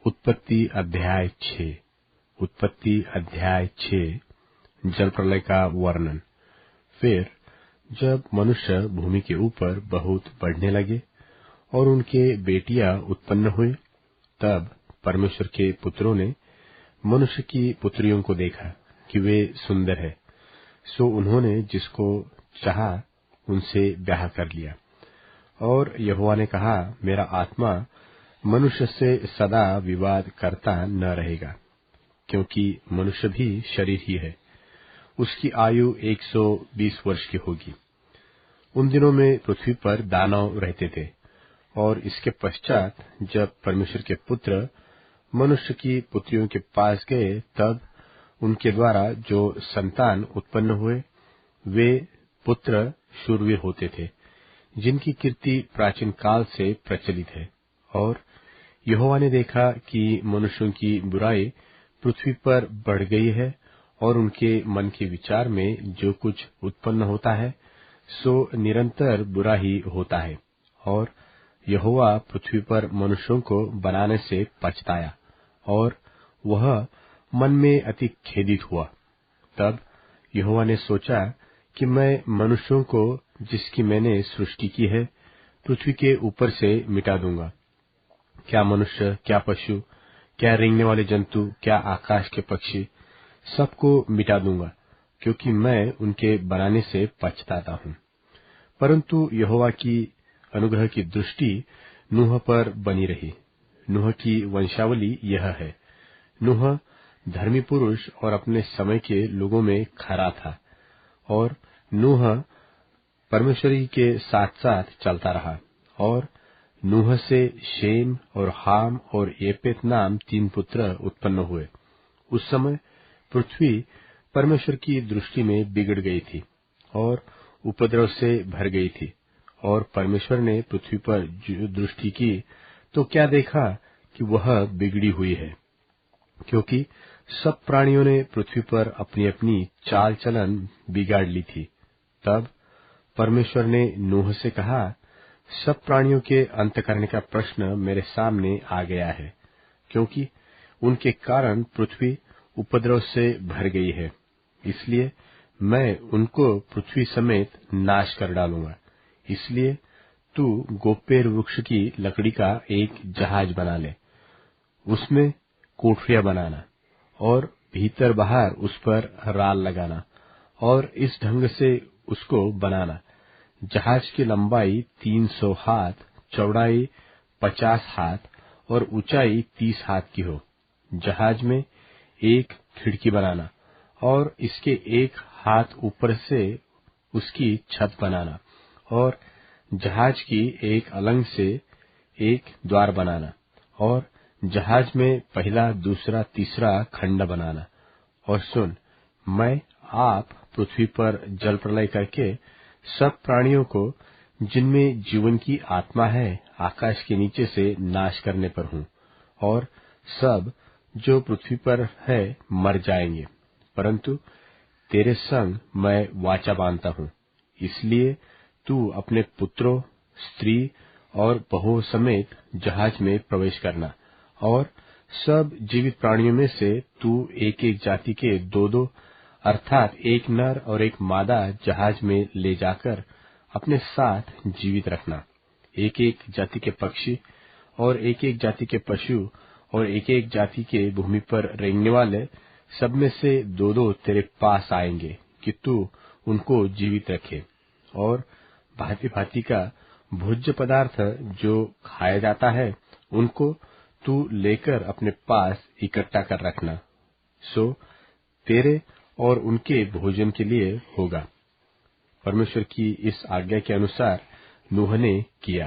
उत्पत्ति अध्याय 6। उत्पत्ति अध्याय 6 जल प्रलय का वर्णन। फिर जब मनुष्य भूमि के ऊपर बहुत बढ़ने लगे और उनके बेटियां उत्पन्न हुए, तब परमेश्वर के पुत्रों ने मनुष्य की पुत्रियों को देखा कि वे सुंदर है, सो उन्होंने जिसको चाहा उनसे ब्याह कर लिया। और यहोवा ने कहा, मेरा आत्मा मनुष्य से सदा विवाद करता न रहेगा, क्योंकि मनुष्य भी शरीर ही है। उसकी आयु 120 वर्ष की होगी। उन दिनों में पृथ्वी पर दानव रहते थे। और इसके पश्चात जब परमेश्वर के पुत्र मनुष्य की पुत्रियों के पास गए, तब उनके द्वारा जो संतान उत्पन्न हुए, वे पुत्र शूरवीर होते थे, जिनकी कीर्ति प्राचीन काल से प्रचलित है। और यहोवा ने देखा कि मनुष्यों की बुराई पृथ्वी पर बढ़ गई है, और उनके मन के विचार में जो कुछ उत्पन्न होता है सो निरंतर बुरा ही होता है। और यहोवा पृथ्वी पर मनुष्यों को बनाने से पछताया, और वह मन में अति खेदित हुआ। तब यहोवा ने सोचा कि मैं मनुष्यों को जिसकी मैंने सृष्टि की है पृथ्वी के ऊपर से मिटा दूंगा। क्या मनुष्य, क्या पशु, क्या रेंगने वाले जंतु, क्या आकाश के पक्षी, सबको मिटा दूंगा, क्योंकि मैं उनके बनाने से पछताता हूँ। परंतु यहोवा की अनुग्रह की दृष्टि नूह पर बनी रही। नूह की वंशावली यह है। नूह धर्मी पुरुष और अपने समय के लोगों में खरा था, और नूह परमेश्वरी के साथ साथ चलता रहा। और नूह से शेम और हाम और येपेत नाम 3 पुत्र उत्पन्न हुए। उस समय पृथ्वी परमेश्वर की दृष्टि में बिगड़ गई थी और उपद्रव से भर गई थी। और परमेश्वर ने पृथ्वी पर जो दृष्टि की, तो क्या देखा कि वह बिगड़ी हुई है, क्योंकि सब प्राणियों ने पृथ्वी पर अपनी अपनी चाल चलन बिगाड़ ली थी। तब परमेश्वर ने नूह से कहा, सब प्राणियों के अंत करने का प्रश्न मेरे सामने आ गया है, क्योंकि उनके कारण पृथ्वी उपद्रव से भर गई है। इसलिए मैं उनको पृथ्वी समेत नाश कर डालूंगा। इसलिए तू गोपेर वृक्ष की लकड़ी का एक जहाज बना ले, उसमें कोठरियां बनाना और भीतर बाहर उस पर राल लगाना, और इस ढंग से उसको बनाना। जहाज की लंबाई 300 हाथ, चौड़ाई 50 हाथ और ऊंचाई 30 हाथ की हो। जहाज में एक खिड़की बनाना, और इसके एक हाथ ऊपर से उसकी छत बनाना, और जहाज की एक अलंग से एक द्वार बनाना, और जहाज में पहला, दूसरा, तीसरा खंड बनाना। और सुन, मैं आप पृथ्वी पर जल प्रलय करके सब प्राणियों को जिनमें जीवन की आत्मा है आकाश के नीचे से नाश करने पर हूँ, और सब जो पृथ्वी पर है मर जाएंगे। परंतु तेरे संग मैं वाचा बांधता हूँ। इसलिए तू अपने पुत्रों, स्त्री और बहुओं समेत जहाज में प्रवेश करना, और सब जीवित प्राणियों में से तू एक एक जाति के 2-2 अर्थात एक नर और एक मादा जहाज में ले जाकर अपने साथ जीवित रखना। एक एक जाति के पक्षी और एक एक जाति के पशु और एक एक जाति के भूमि पर रेंगने वाले सब में से 2-2 तेरे पास आएंगे कि तू उनको जीवित रखे। और भांति भांति का भोज्य पदार्थ जो खाया जाता है उनको तू लेकर अपने पास इकट्ठा कर रखना, सो तेरे और उनके भोजन के लिए होगा। परमेश्वर की इस आज्ञा के अनुसार नूह ने किया।